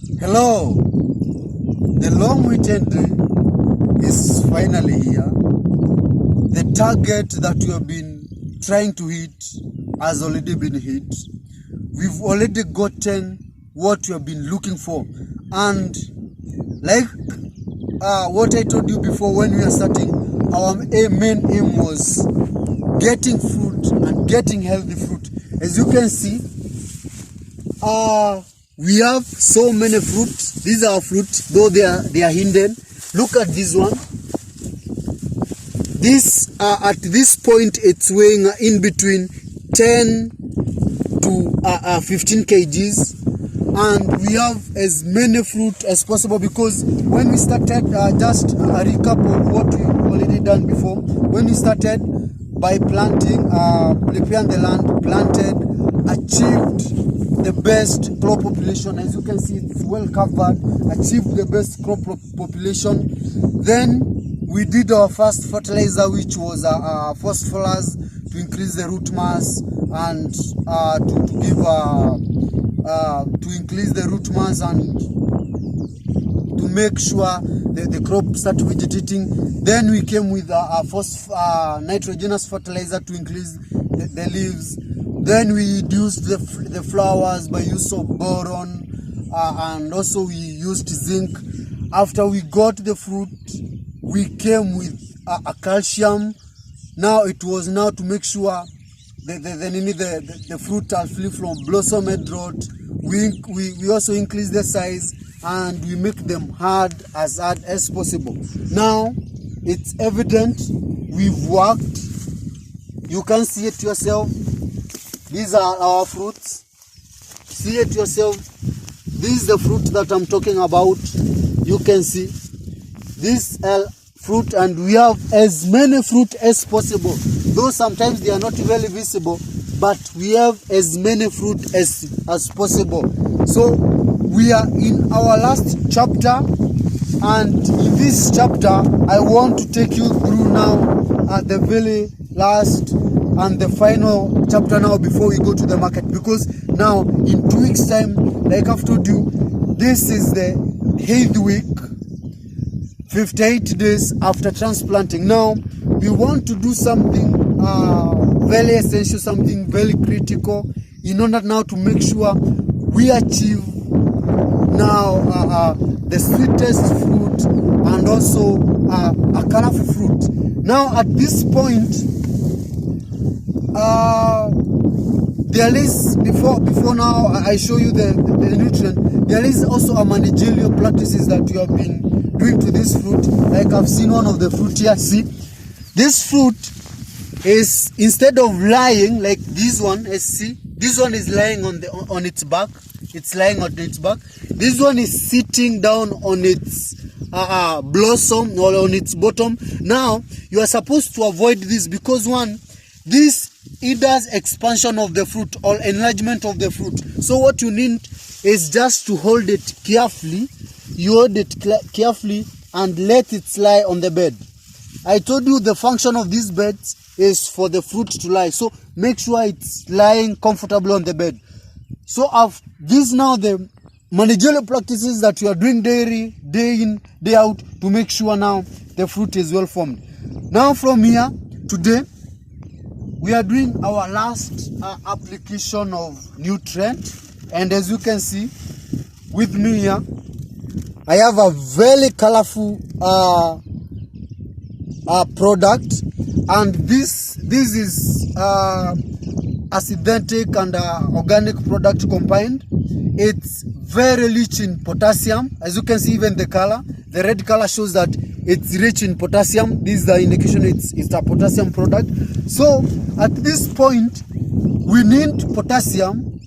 Hello, the long weekend is finally here. The target that we have been trying to hit has already been hit. We've already gotten what we have been looking for, and like what I told you before when we are starting, our main aim was getting fruit and getting healthy fruit. As you can see, we have so many fruits. These are fruits, though they are hidden. Look at this one. This at this point it's weighing in between 10 to 15 kgs, and we have as many fruit as possible, because when we started, just a recap of what we already done before. When we started by planting, preparing the land, planted, achieved the best crop population. As you can see, it's well covered, achieved the best crop population. Then we did our first fertilizer, which was phosphorus, to increase the root mass and to increase the root mass and to make sure the crop start vegetating. Then we came with nitrogenous fertilizer to increase the leaves. Then we used the flowers by use of boron, and also we used zinc. After we got the fruit, we came with a calcium. Now it was now to make sure the fruit are free from blossom head rot. We also increase the size and we make them hard as possible. Now it's evident we've worked. You can see it yourself. These are our fruits. See it yourself. This is the fruit that I'm talking about. You can see this fruit, and we have as many fruit as possible. Though sometimes they are not very visible, but we have as many fruit as possible. So we are in our last chapter, and in this chapter I want to take you through now at the very last and the final chapter now before we go to the market, because now in 2 weeks time, like I've told you, this is the 8th week, 58 days after transplanting. Now we want to do something very essential, something very critical, in order now to make sure we achieve now the sweetest fruit and also a colorful fruit. Now at this point, there is, before now I show you the nutrient, there is also a managerial practices that you have been doing to this fruit. Like I've seen one of the fruit here. See, this fruit is, instead of lying like this one, see, this one is lying on its back. It's lying on its back. This one is sitting down on its blossom or on its bottom. Now you are supposed to avoid this, because one, this hinders expansion of the fruit or enlargement of the fruit. So what you need is just to hold it carefully. You hold it carefully and let it lie on the bed. I told you the function of these beds is for the fruit to lie. So make sure it's lying comfortably on the bed. So these now the managerial practices that you are doing daily, day in, day out, to make sure now the fruit is well formed. Now from here, today, we are doing our last application of nutrient, and as you can see with me here, I have a very colorful product, and this is acidentic and organic product combined. It's very rich in potassium. As you can see, even the color, the red color shows that it's rich in potassium. This is the indication it's a potassium product. So at this point, we need potassium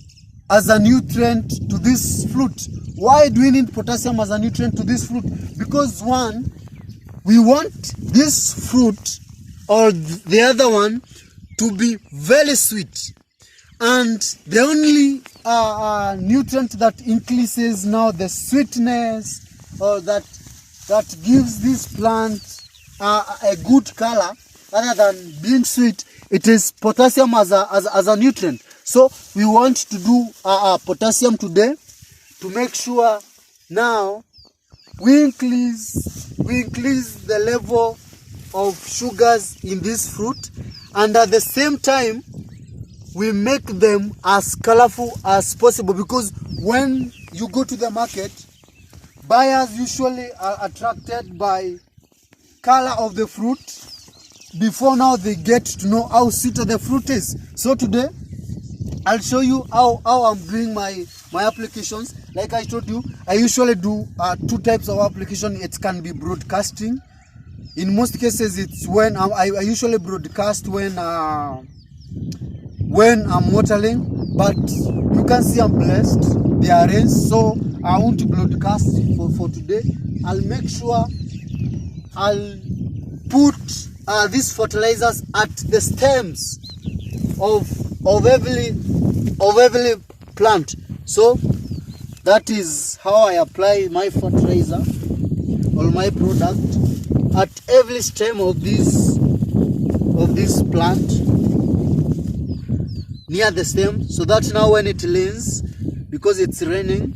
as a nutrient to this fruit. Why do we need potassium as a nutrient to this fruit? Because one, we want this fruit or the other one to be very sweet. And the only nutrient that increases now the sweetness, or that gives this plant a good color other than being sweet, it is potassium as a nutrient. So we want to do potassium today to make sure Now we increase the level of sugars in this fruit, and at the same time we make them as colorful as possible, because when you go to the market, buyers usually are attracted by color of the fruit before now they get to know how sweet the fruit is. So today I'll show you how I'm doing my applications. Like I told you, I usually do 2 types of application. It can be broadcasting. In most cases, it's when I usually broadcast when I'm watering. But you can see I'm blessed. They are rains, so I want to broadcast for today. I'll make sure I'll put these fertilizers at the stems of every plant. So that is how I apply my fertilizer or my product at every stem of this plant, near the stem, so that now when it rains, because it's raining,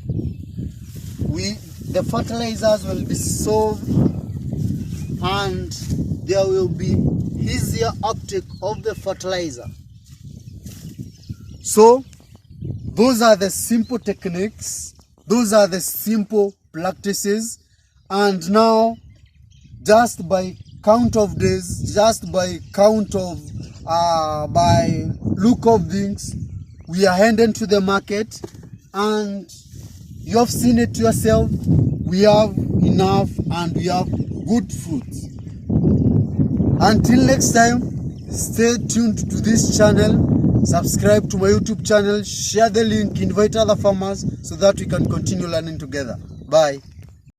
the fertilizers will be dissolved and there will be easier uptake of the fertilizer. So those are the simple techniques, those are the simple practices, and now just by count of days, just by count of by look of things, we are heading to the market, and you have seen it yourself. We have enough and we have good fruits. Until next time, stay tuned to this channel, subscribe to my YouTube channel, share the link, invite other farmers so that we can continue learning together. Bye.